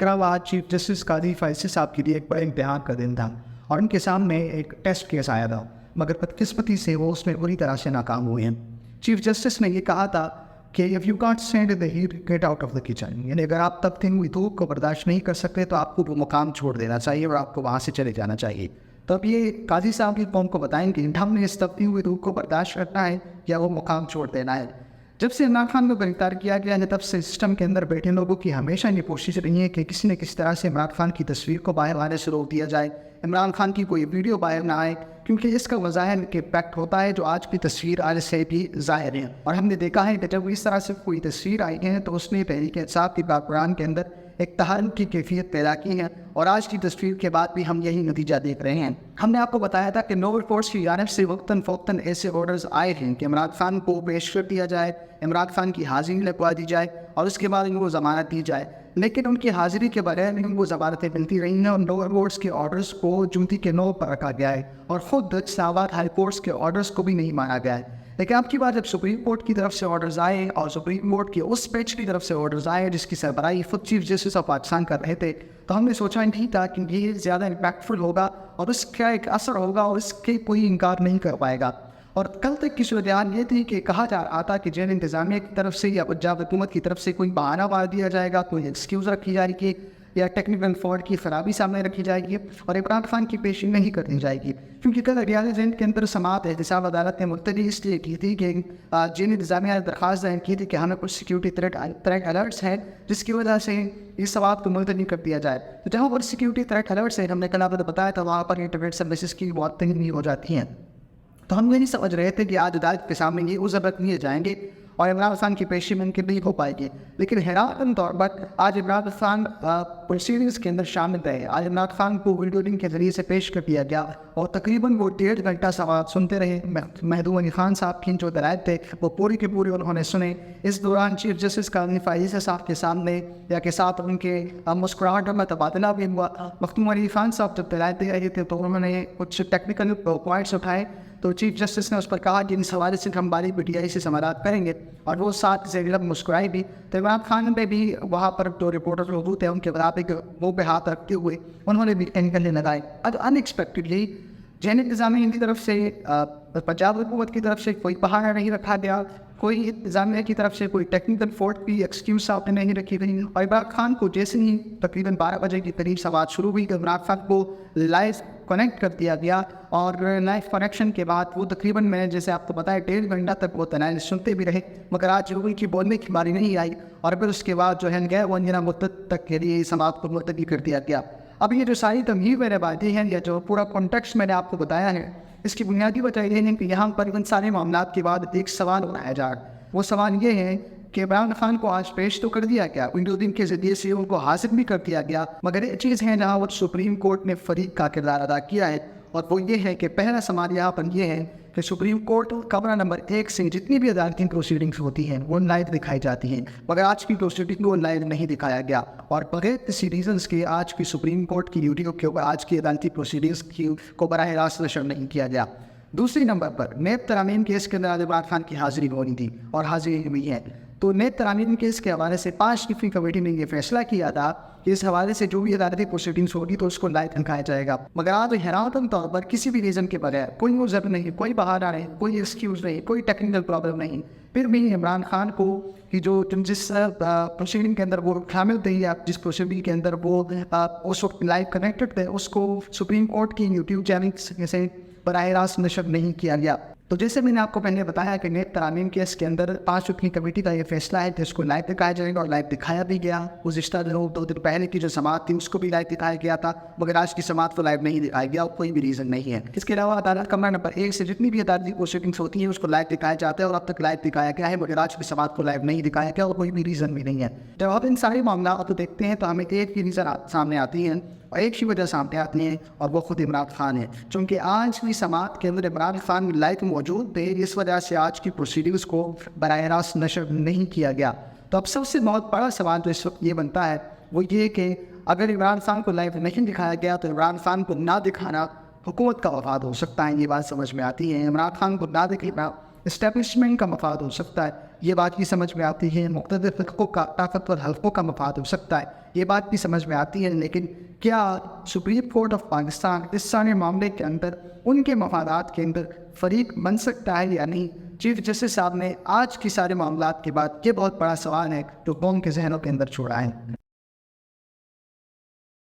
ذکر آج chief justice قاضی فیصل صاحب کے لیے ایک بڑے امتحان کا دن تھا اور ان کے سامنے ایک ٹیسٹ کیس آیا تھا، مگر بدقسمتی سے وہ اس میں بری طرح سے ناکام ہوئے ہیں۔ چیف جسٹس نے یہ کہا تھا کہ if you can't stand the heat, get out of the kitchen، یعنی اگر آپ تپتی ہوئی دھوپ کو برداشت نہیں کر سکتے تو آپ کو وہ مقام چھوڑ دینا چاہیے اور آپ کو وہاں سے چلے جانا چاہیے۔ تو اب یہ قاضی صاحب کی قوم کو بتائیں کہ ہم نے اس تپتی ہوئی دھوپ کو برداشت کرنا ہے یا وہ مقام چھوڑ دینا ہے۔ جب سے عمران خان کو گرفتار کیا گیا ہے تب سے سسٹم کے اندر بیٹھے لوگوں کی ہمیشہ یہ کوشش رہی ہے کہ کسی نہ کسی طرح سے عمران خان کی تصویر کو باہر آنے سے روک دیا جائے، عمران خان کی کوئی ویڈیو باہر نہ آئے، کیونکہ اس کا مظاہر کے امپیکٹ ہوتا ہے جو آج کی تصویر آنے سے بھی ظاہر ہے۔ اور ہم نے دیکھا ہے کہ جب اس طرح سے کوئی تصویر آئی ہے تو اس نے تحریک انصاف کی کارکنان کے اندر ایک تحرک کی کیفیت پیدا کی ہے، اور آج کی تصویر کے بعد بھی ہم یہی نتیجہ دیکھ رہے ہیں۔ ہم نے آپ کو بتایا تھا کہ نوبل فورس کی جانب سے وقتاً فوقتاً ایسے آرڈرز آئے ہیں کہ عمران خان کو پیش کر دیا جائے، عمران خان کی حاضری لگوا دی جائے اور اس کے بعد ان کو ضمانت دی جائے، لیکن ان کی حاضری کے بغیر ان کو ضمانتیں ملتی رہی ہیں اور لوور کورٹس کے آرڈرز کو جوتی کے نوک پر رکھا گیا ہے اور خود اسلام آباد ہائی کورٹس کے آرڈرز کو بھی نہیں مانا گیا ہے۔ لیکن اب کی بار جب سپریم کورٹ کی طرف سے آرڈرز آئے اور سپریم کورٹ کی اس بینچ کی طرف سے آرڈرز آئے جس کی سربراہی خود چیف جسٹس آف پاکستان کر رہے تھے، تو ہم نے سوچا نہیں تھا کہ یہ زیادہ امپیکٹفل ہوگا اور اس کا ایک اثر ہوگا اور اس کے کوئی انکار نہیں کر پائے گا۔ اور کل تک کی صورتحال یہ تھی کہ کہا جا رہا تھا کہ جیل انتظامیہ کی طرف سے یا پنجاب حکومت کی طرف سے کوئی بہانہ مار دیا جائے گا، کوئی ایکسکیوز رکھی جائے گی یا ٹیکنیکل فالٹ کی خرابی سامنے رکھی جائے گی اور عمران خان کی پیشی نہیں کر دی جائے گی، کیونکہ کل ریاض زین کے اندر سماعت احتساب عدالت نے ملتوی اس لیے کی تھی کہ جیل انتظامیہ نے درخواست دائر کی تھی کہ ہمیں کچھ سیکیورٹی تھریٹ الرٹس ہیں جس کی وجہ سے اس سماعت کو ملتوی کر دیا جائے۔ تو جہاں پر سیکیورٹی تھریٹ الرٹس ہیں، ہم نے کل آپ کو بتایا تھا، وہاں پر انٹرنیٹ سروسز کی بہت تنگی ہو جاتی ہیں۔ تو ہم یہ نہیں سمجھ رہے تھے کہ آج عدالت کے سامنے یہ عذر رکھ لیے جائیں گے اور عمران خان کی پیشی ممکن نہیں ہو پائے گی، لیکن حیران طور پر آج عمران خان پروسیڈنگز کے اندر شامل رہے۔ آج عمران خان کو ویڈیو لنک کے ذریعے سے پیش کر دیا گیا اور تقریباً وہ 1.5 گھنٹہ سوال سنتے رہے۔ مہدو علی خان صاحب کی جو دلائل تھے وہ پوری کے پورے انہوں نے سنے۔ اس دوران چیف جسٹس قاضی فیصل صاحب کے سامنے یا کے ساتھ ان کے مسکراہٹ میں تبادلہ بھی ہوا۔ مختوم علی خان صاحب جب دلائل دے رہے تھے تو انہوں نے کچھ ٹیکنیکل پوائنٹس اٹھائے، تو چیف جسٹس نے اس پر کہا کہ ان سوالات سے ہم باری پی ٹی آئی سے سماعت کریں گے، اور وہ ساتھ زیر لب مسکرائے بھی۔ تو عمران خان پہ بھی وہاں پر جو رپورٹر موجود تھے ان کے مطابق منہ پہ ہاتھ رکھتے ہوئے انہوں نے بھی ٹیکنیکل لگائے۔ اب ان ایکسپیکٹڈلی جیل انتظامیہ کی طرف سے پنجاب حکومت کی طرف سے کوئی بہانہ نہیں رکھا گیا، کوئی انتظامیہ کی طرف سے کوئی ٹیکنیکل فالٹ کی ایکسکیوز آپ نے نہیں رکھی گئی، اور عمران خان کو جیسے ہی تقریباً 12 بجے کے قریب سماعت شروع ہوئی کہ عمران خان کو لائیو کنیکٹ کر دیا گیا، اور لائیو کنیکشن کے بعد وہ تقریباً میں جیسے آپ کو بتایا 1.5 گھنٹہ تک وہ دلائل سنتے بھی رہے، مگر آج ان کی بولنے کی باری نہیں آئی، اور پھر اس کے بعد جو ہے غیر معینہ مدت تک کے لیے سماعت کو ملتوی کر دیا گیا۔ اب یہ جو ساری تمہید میں نے باتیں ہیں یا جو پورا کانٹیکسٹ میں نے آپ کو بتایا ہے، اس کی بنیادی وجہ یہ ہے کہ یہاں پر ان سارے معاملات کے بعد ایک سوال اٹھایا جا رہا ہے۔ وہ سوال یہ ہے کہ عمران خان کو آج پیش تو کر دیا گیا، ویڈیو لنک کے ذریعے سے ان کو حاصل بھی کر دیا گیا، مگر ایک چیز ہے جہاں وہ سپریم کورٹ نے فریق کا کردار ادا کیا ہے، اور وہ یہ ہے کہ پہلا سوال یہاں پر یہ ہے کہ سپریم کورٹ کمرہ نمبر 1 سے جتنی بھی عدالتی پروسیڈنگز ہوتی ہیں وہ لائیو دکھائی جاتی ہیں، مگر آج کی پروسیڈنگ کو لائیو نہیں دکھایا گیا، اور بغیر کسی ریزنس کے آج کی سپریم کورٹ کی ڈیوٹیوں کے اوپر آج کی عدالتی پروسیڈنگز کو براہ راست نشر نہیں کیا گیا۔ دوسری نمبر پر نیب ترامیم کیس کے اندر عمران خان کی حاضری ہونی تھی اور حاضری ہوئی ہے، تو نیب ترامیم کیس کے حوالے سے 5 رکنی کمیٹی نے یہ فیصلہ کیا تھا کہ اس حوالے سے جو بھی عدالتی پروسیڈنگز ہوگی تو اس کو لائیو دکھایا جائے گا، مگر آج حیران طور پر کسی بھی ریزن کے بغیر، کوئی عذر نہیں، کوئی بہانہ نہیں، کوئی ایکسکیوز نہیں، کوئی ٹیکنیکل پرابلم نہیں، پھر بھی عمران خان کو جس پروسیڈنگ کے اندر وہ شامل تھے یا جس پروسیڈنگ کے اندر وہ اس وقت لائیو کنیکٹڈ تھے، اس کو سپریم کورٹ کی یوٹیوب چینل سے براہ راست نشر نہیں کیا گیا۔ تو جیسے میں نے آپ کو پہلے بتایا کہ نیب ترامیم کیس کے اندر 5 رکنی کمیٹی کا یہ فیصلہ ہے کہ اس کو لائیو دکھایا جائے گا، اور لائیو دکھایا بھی گیا۔ گزشتہ 2 دن پہلے کی جو سماعت تھی اس کو بھی لائیو دکھایا گیا تھا، مگر آج کی سماعت کو لائیو نہیں دکھایا گیا، اور کوئی بھی ریزن نہیں ہے۔ اس کے علاوہ عدالت کمرہ نمبر 1 سے جتنی بھی عدالتی پروسیڈنگز ہوتی ہیں اس کو لائیو دکھایا جاتا ہے، اور اب تک لائیو دکھایا گیا ہے، مگر آج کی سماعت کو لائیو نہیں دکھایا گیا، اور کوئی بھی ریزن بھی نہیں ہے۔ جب آپ ان سارے معاملات کو دیکھتے ہیں تو ہمیں ایک ہی ریزن سامنے آتی ہے، اور ایک ہی وجہ سامنے آتی ہے، اور وہ خود عمران خان ہے، چونکہ آج کی سماعت کے اندر عمران خان لائیو موجود تھے، اس وجہ سے آج کی پروسیڈنگز کو براہ راست نشر نہیں کیا گیا۔ تو اب سب سے بہت بڑا سوال جو اس وقت یہ بنتا ہے وہ یہ کہ اگر عمران خان کو لائیو نہیں دکھایا گیا تو عمران خان کو نہ دکھانا حکومت کا مفاد ہو سکتا ہے، یہ بات سمجھ میں آتی ہے۔ عمران خان کو نہ دکھانا اسٹیبلشمنٹ کا مفاد ہو سکتا ہے، یہ بات بھی سمجھ میں آتی ہے۔ مقتدر حلقوں کا، طاقتور حلقوں کا مفاد ہو سکتا ہے، یہ بات بھی سمجھ میں آتی ہے، لیکن کیا سپریم کورٹ آف پاکستان اس سارے معاملے کے اندر ان کے مفادات کے اندر فریق بن سکتا ہے یا نہیں؟ چیف جسٹس صاحب نے آج کی سارے معاملات کے بعد یہ بہت بڑا سوال ہے جو قوم کے ذہنوں کے اندر چھوڑا ہے۔